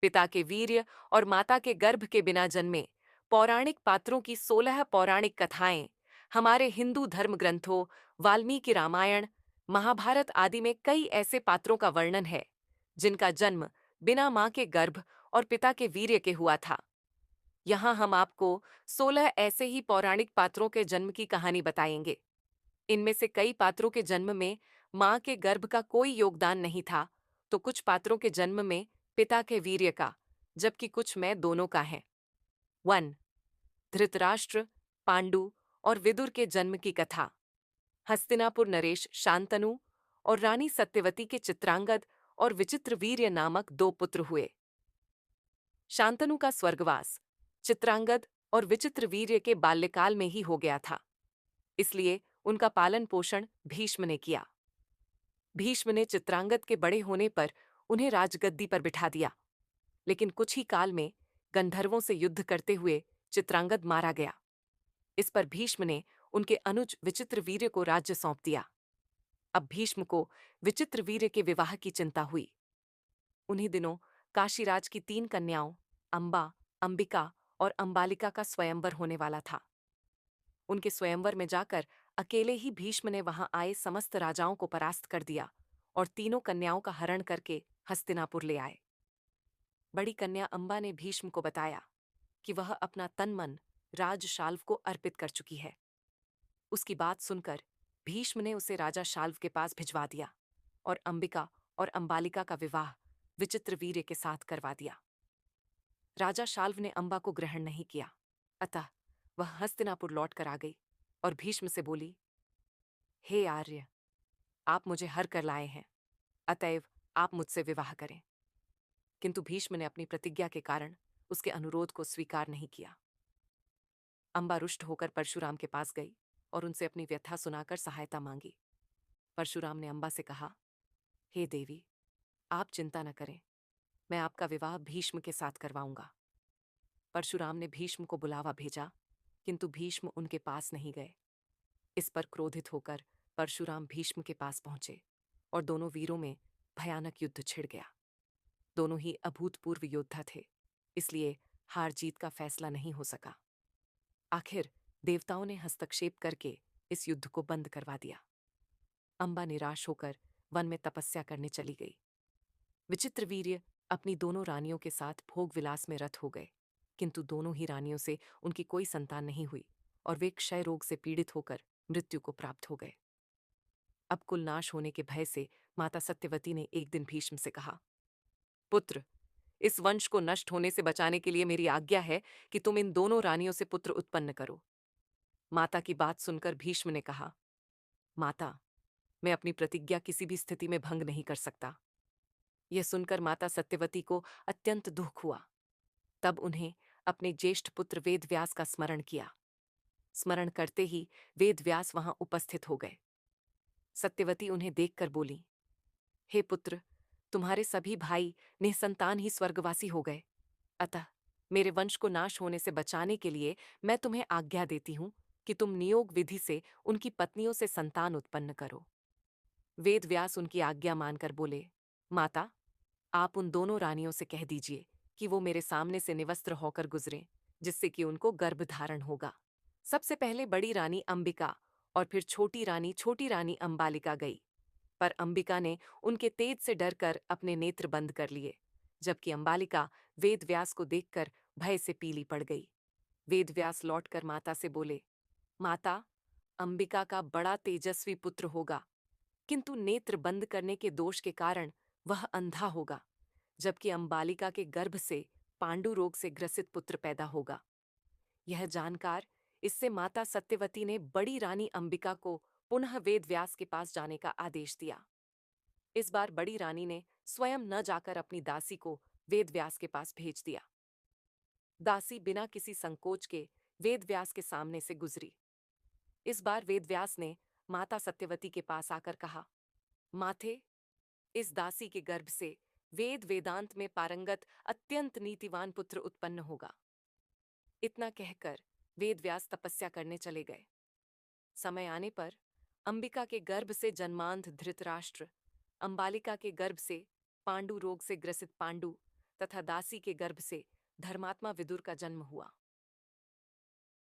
पिता के वीर्य और माता के गर्भ के बिना जन्मे पौराणिक पात्रों की 16 पौराणिक कथाएं हमारे हिंदू धर्म ग्रंथों, वाल्मीकि रामायण, महाभारत आदि में कई ऐसे पात्रों का वर्णन है जिनका जन्म बिना मां के गर्भ और पिता के वीर्य के हुआ था। यहाँ हम आपको 16 ऐसे ही पौराणिक पात्रों के जन्म की कहानी बताएंगे। इनमें से कई पात्रों के जन्म में मां के गर्भ का कोई योगदान नहीं था, तो कुछ पात्रों के जन्म में पिता के वीर्य का, जबकि कुछ में दोनों का है। 1. धृतराष्ट्र, पांडु और विदुर के जन्म की कथा। हस्तिनापुर नरेश शांतनु और रानी सत्यवती के चित्रांगद और विचित्रवीर्य नामक दो पुत्र हुए। शांतनु का स्वर्गवास चित्रांगद और विचित्रवीर्य के बाल्यकाल में ही हो गया था, इसलिए उनका पालन पोषण भीष्म ने किया। भीष्म ने चित्रांगद के बड़े होने पर उन्हें राजगद्दी पर बिठा दिया, लेकिन कुछ ही काल में गंधर्वों से युद्ध करते हुए चित्रांगद मारा गया। इस पर भीष्म ने उनके अनुज विचित्रवीर्य को राज्य सौंप दिया। अब भीष्म को विचित्रवीर्य के विवाह की चिंता हुई। उन्हीं दिनों काशीराज की 3 कन्याओं अंबा, अंबिका और अंबालिका का स्वयंवर होने वाला था। उनके स्वयंवर में जाकर अकेले ही भीष्म ने वहां आए समस्त राजाओं को परास्त कर दिया और तीनों कन्याओं का हरण करके हस्तिनापुर ले आए। बड़ी कन्या अंबा ने भीष्म को बताया कि वह अपना तन मन राज शाल्व को अर्पित कर चुकी है। उसकी बात सुनकर भीष्म ने उसे राजा शाल्व के पास भिजवा दिया और अंबिका और अंबालिका का विवाह विचित्रवीर्य के साथ करवा दिया। राजा शाल्व ने अंबा को ग्रहण नहीं किया, अतः वह हस्तिनापुर लौट कर आ गई और भीष्म से बोली, हे आर्य, आप मुझे हर कर लाए हैं, अतएव आप मुझसे विवाह करें। किंतु भीष्म ने अपनी प्रतिज्ञा के कारण उसके अनुरोध को स्वीकार नहीं किया। अंबा रुष्ट होकर परशुराम के पास गई और उनसे अपनी व्यथा सुनाकर सहायता मांगी। परशुराम ने अंबा से कहा, हे देवी, आप चिंता न करें, मैं आपका विवाह भीष्म के साथ करवाऊंगा। परशुराम ने भीष्म को बुलावा भेजा, किंतु भीष्म उनके पास नहीं गए। इस पर क्रोधित होकर परशुराम भीष्म के पास पहुंचे और दोनों वीरों में भयानक युद्ध छिड़ गया। दोनों ही अभूतपूर्व योद्धा थे, इसलिए हार जीत का फैसला नहीं हो सका। आखिर देवताओं ने हस्तक्षेप करके इस युद्ध को बंद करवा दिया। अंबा निराश होकर वन में तपस्या करने चली गई। विचित्रवीर्य अपनी दोनों रानियों के साथ भोग विलास में रत हो गए, किंतु दोनों ही रानियों से उनकी कोई संतान नहीं हुई और वे क्षय रोग से पीड़ित होकर मृत्यु को प्राप्त हो गए। अब कुल नाश होने के भय से माता सत्यवती ने एक दिन भीष्म से कहा, पुत्र, इस वंश को नष्ट होने से बचाने के लिए मेरी आज्ञा है कि तुम इन दोनों रानियों से पुत्र उत्पन्न करो। माता की बात सुनकर भीष्म ने कहा, माता, मैं अपनी प्रतिज्ञा किसी भी स्थिति में भंग नहीं कर सकता। यह सुनकर माता सत्यवती को अत्यंत दुख हुआ। तब उन्हें अपने ज्येष्ठ पुत्र वेदव्यास का स्मरण किया। स्मरण करते ही वेदव्यास वहां उपस्थित हो गए। सत्यवती उन्हें देखकर बोली, हे पुत्र, तुम्हारे सभी भाई निसंतान ही स्वर्गवासी हो गए, अतः मेरे वंश को नाश होने से बचाने के लिए मैं तुम्हें आज्ञा देती हूं कि तुम नियोग विधि से उनकी पत्नियों से संतान उत्पन्न करो। वेदव्यास उनकी आज्ञा मानकर बोले, माता, आप उन दोनों रानियों से कह दीजिए कि वो मेरे सामने से निवस्त्र होकर गुजरें, जिससे कि उनको गर्भ धारण होगा। सबसे पहले बड़ी रानी अंबिका और फिर छोटी रानी अंबालिका गई, पर अंबिका ने उनके तेज से डरकर अपने नेत्र बंद कर लिए, जबकि अंबालिका वेदव्यास को देखकर भय से पीली पड़ गई। वेदव्यास लौटकर माता से बोले, माता, अंबिका का बड़ा तेजस्वी पुत्र होगा, किंतु नेत्र बंद करने के दोष के कारण वह अंधा होगा, जबकि अंबालिका के गर्भ से पांडु रोग से ग्रसित पुत्र पैदा होगा। यह जानकर इससे माता सत्यवती ने बड़ी रानी अंबिका को पुनः वेदव्यास के पास जाने का आदेश दिया। इस बार बड़ी रानी ने स्वयं न जाकर अपनी दासी को वेदव्यास के पास भेज दिया। दासी बिना किसी संकोच के वेदव्यास के सामने से गुजरी। इस बार वेदव्यास ने माता सत्यवती के पास आकर कहा, माथे, इस दासी के गर्भ से वेद वेदांत में पारंगत अत्यंत नीतिवान पुत्र उत्पन्न होगा। इतना कहकर वेदव्यास तपस्या करने चले गए। समय आने पर अंबिका के गर्भ से जन्मांध धृतराष्ट्र, अंबालिका के गर्भ से पांडु रोग से ग्रसित पांडु तथा दासी के गर्भ से धर्मात्मा विदुर का जन्म हुआ।